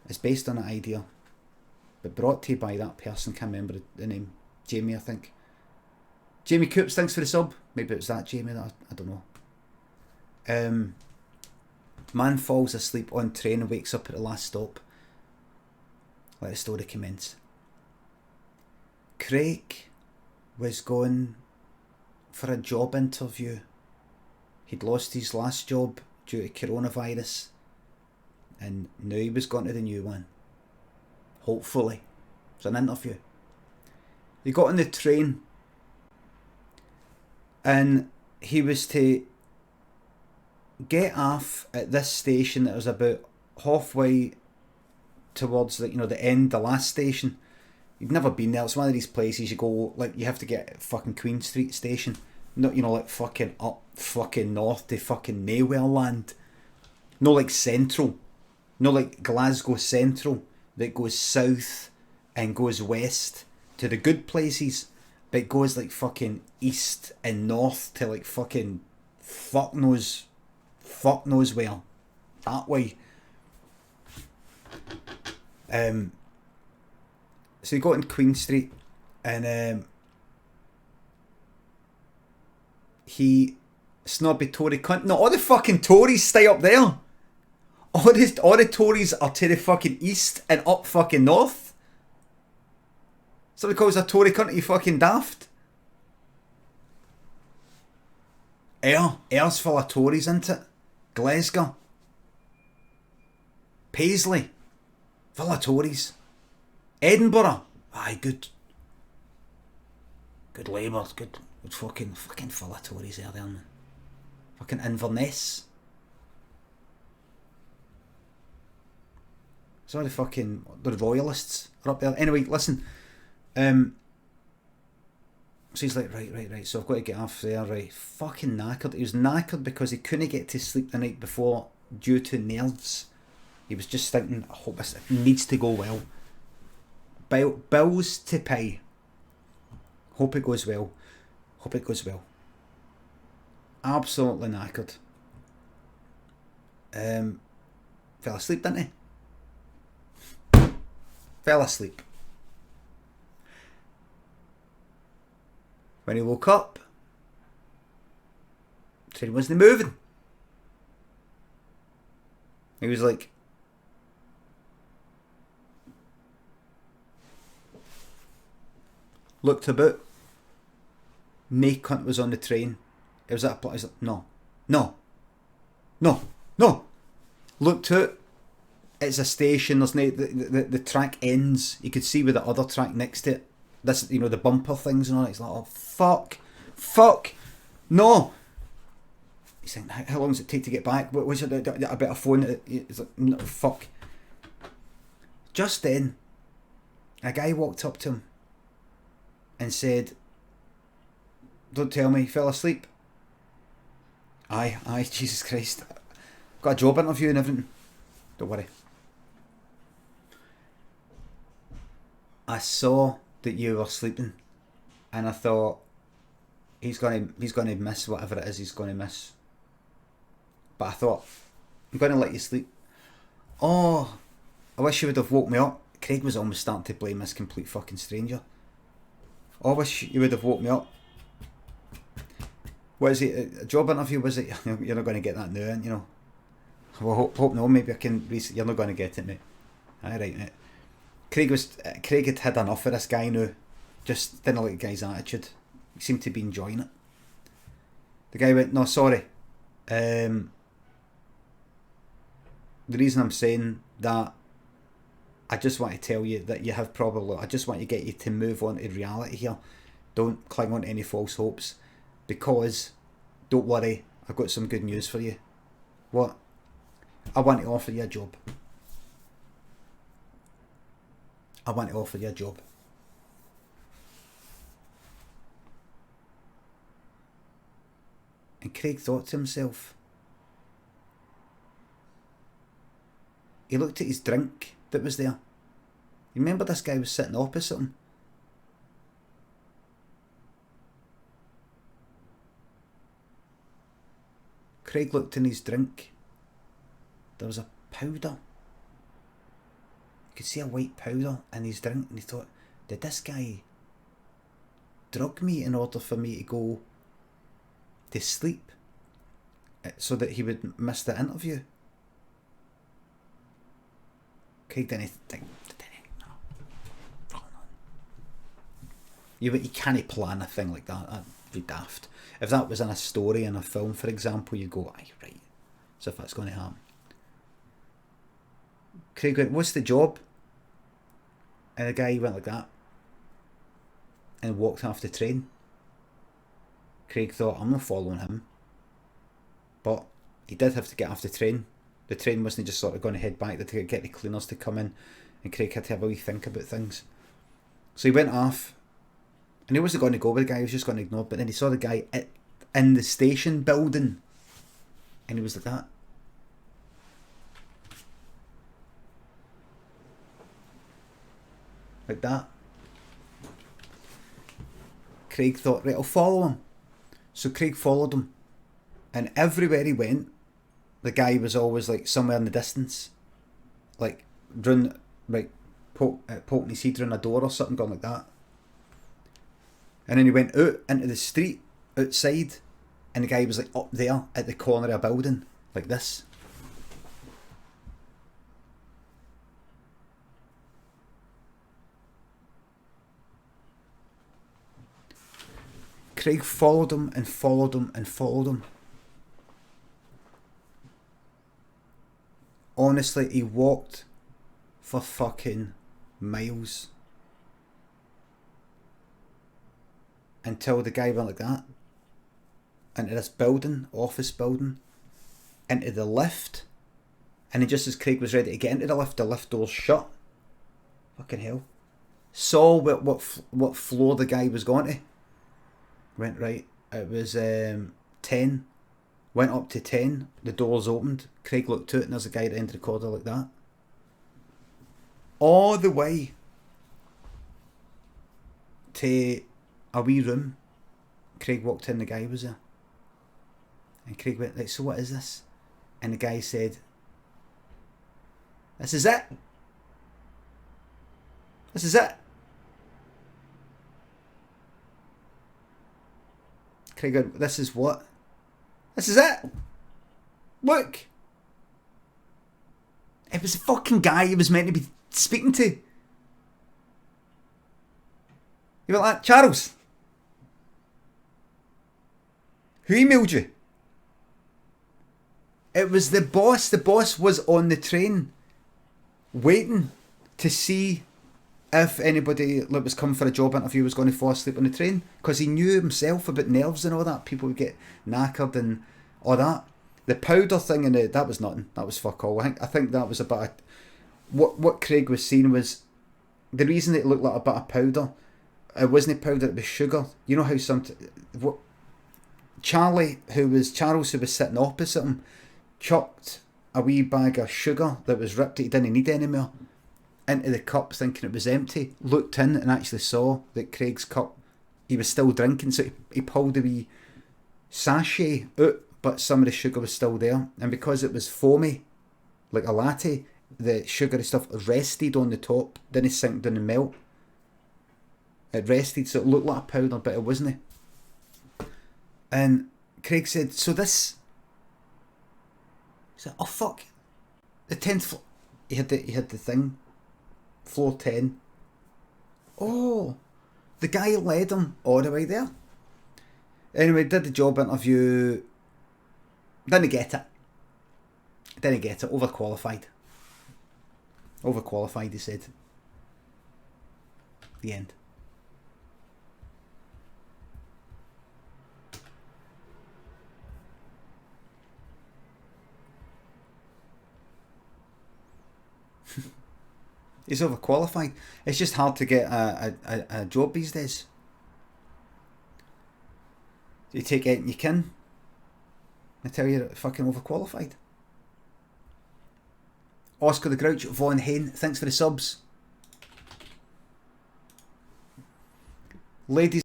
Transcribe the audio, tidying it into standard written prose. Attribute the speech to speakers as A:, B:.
A: is based on an idea, but brought to you by that person. Can't remember the name. Jamie, I think. Jamie Coops, thanks for the sub. Maybe it was that Jamie. That I don't know. Man falls asleep on train and wakes up at the last stop. Let the story commence. Craig was going for a job interview. He'd lost his last job due to coronavirus, and now he was going to the new one. Hopefully. It's an interview. He got on the train and he was to get off at this station that was about halfway towards the end, the last station. You've never been there. It's one of these places you go, like, you have to get at fucking Queen Street station. Not, like fucking up fucking north to fucking nowhere land. No, like central. No, like Glasgow Central that goes south and goes west to the good places, but it goes like fucking east and north to like fucking fuck knows where. That way. So he got in Queen Street and he snobby Tory cunt. No, all the fucking Tories stay up there. All the Tories are to the fucking east and up fucking north. Somebody calls a Tory cunt, you fucking daft. Air's full of Tories, isn't it? Glasgow. Paisley. Full of Tories. Edinburgh. Aye, good Labour. Good fucking full of Tories there, man. Fucking Inverness. So the Royalists are up there. Anyway, listen. So he's like, right. So I've got to get off there, right. Fucking knackered. He was knackered because he couldn't get to sleep the night before due to nerves. He was just thinking, I hope this needs to go well. Bills to pay. Hope it goes well. Absolutely knackered. Fell asleep, didn't he? Fell asleep. When he woke up, the train wasn't moving. He was like, looked about. No cunt was on the train. It was at a place. No. Looked out. It's a station. There's no the track ends. You could see with the other track next to it. This, the bumper things and all. It's like, oh fuck, no. He's saying, how long does it take to get back? What was it? I better phone it. It's like, no, fuck. Just then, a guy walked up to him and said, "Don't tell me you fell asleep." Aye, Jesus Christ. Got a job interview and everything. Don't worry. I saw that you were sleeping and I thought, he's gonna miss whatever it is he's gonna miss. But I thought, I'm gonna let you sleep. Oh, I wish you would have woke me up. Craig was almost starting to blame this complete fucking stranger. Oh, I wish you would have woke me up. What is it? A job interview, was it? You're not going to get that now, Well, hope no. Maybe I can. You're not going to get it, mate. Alright, mate. Craig had enough of this guy now. Just didn't like the guy's attitude. He seemed to be enjoying it. The guy went, "No, sorry. The reason I'm saying that, I just want to tell you that you have probably. I just want to get you to move on to reality here. Don't cling on to any false hopes. Because, don't worry, I've got some good news for you." What? I want to offer you a job. And Craig thought to himself. He looked at his drink that was there. You remember this guy was sitting opposite him? Craig looked in his drink. There was a powder. could see a white powder in his drink, and he thought, did this guy drug me in order for me to go to sleep so that he would miss the interview? Craig didn't think, no. You can't plan a thing like that. That'd be daft. If that was in a story in a film, for example, you'd go, aye, right, so if that's going to happen. Craig went, what's the job? And the guy went like that and walked off the train. Craig thought, I'm not following him. But he did have to get off the train. The train wasn't just sort of going to head back. They had to get the cleaners to come in, and Craig had to have a wee think about things. So he went off, and he wasn't going to go with the guy, he was just going to ignore it. But then he saw the guy in the station building, and he was like that. Like that. Craig thought, right, I'll follow him. So Craig followed him, and everywhere he went, the guy was always like somewhere in the distance, like poking his head around a door or something, going like that. And then he went out into the street outside, and the guy was like up there at the corner of a building, like this. Craig followed him and followed him and followed him. Honestly, he walked for fucking miles until the guy went like that into this building, office building, into the lift, and then just as Craig was ready to get into the lift doors shut. Fucking hell. Saw what floor the guy was going to. Went right. It was 10. Went up to 10. The doors opened. Craig looked out, and there's a guy at the end of the corridor like that. All the way to a wee room. Craig walked in, the guy was there. And Craig went, like, so what is this? And the guy said, this is it. This is it. Craig went, this is what? This is it. Look. It was the fucking guy he was meant to be speaking to. He went like, Charles, who emailed you? It was the boss. The boss was on the train waiting to see if anybody that was coming for a job interview was going to fall asleep on the train, because he knew himself about nerves and all that. People would get knackered and all that. The powder thing and that was nothing. That was fuck all. I think that was about what Craig was saying was the reason it looked like a bit of powder. It wasn't powder. It was sugar. You know how Charles, who was sitting opposite him, chucked a wee bag of sugar that was ripped that he didn't need anymore into the cup, thinking it was empty. Looked in and actually saw that Craig's cup, he was still drinking, so he pulled a wee sachet out, but some of the sugar was still there, and because it was foamy like a latte, the sugary stuff rested on the top, didn't sink down and melt. It rested, so it looked like a powder, but it wasn't. And Craig said, so this, he said, oh fuck, the 10th floor, he had the thing, floor 10. Oh, the guy led him all the way there. Anyway, did the job interview, didn't get it, overqualified, he said. The end. He's overqualified. It's just hard to get a job these days. You take it and you can. I tell you, you're fucking overqualified. Oscar the Grouch, Von Hain, thanks for the subs. Ladies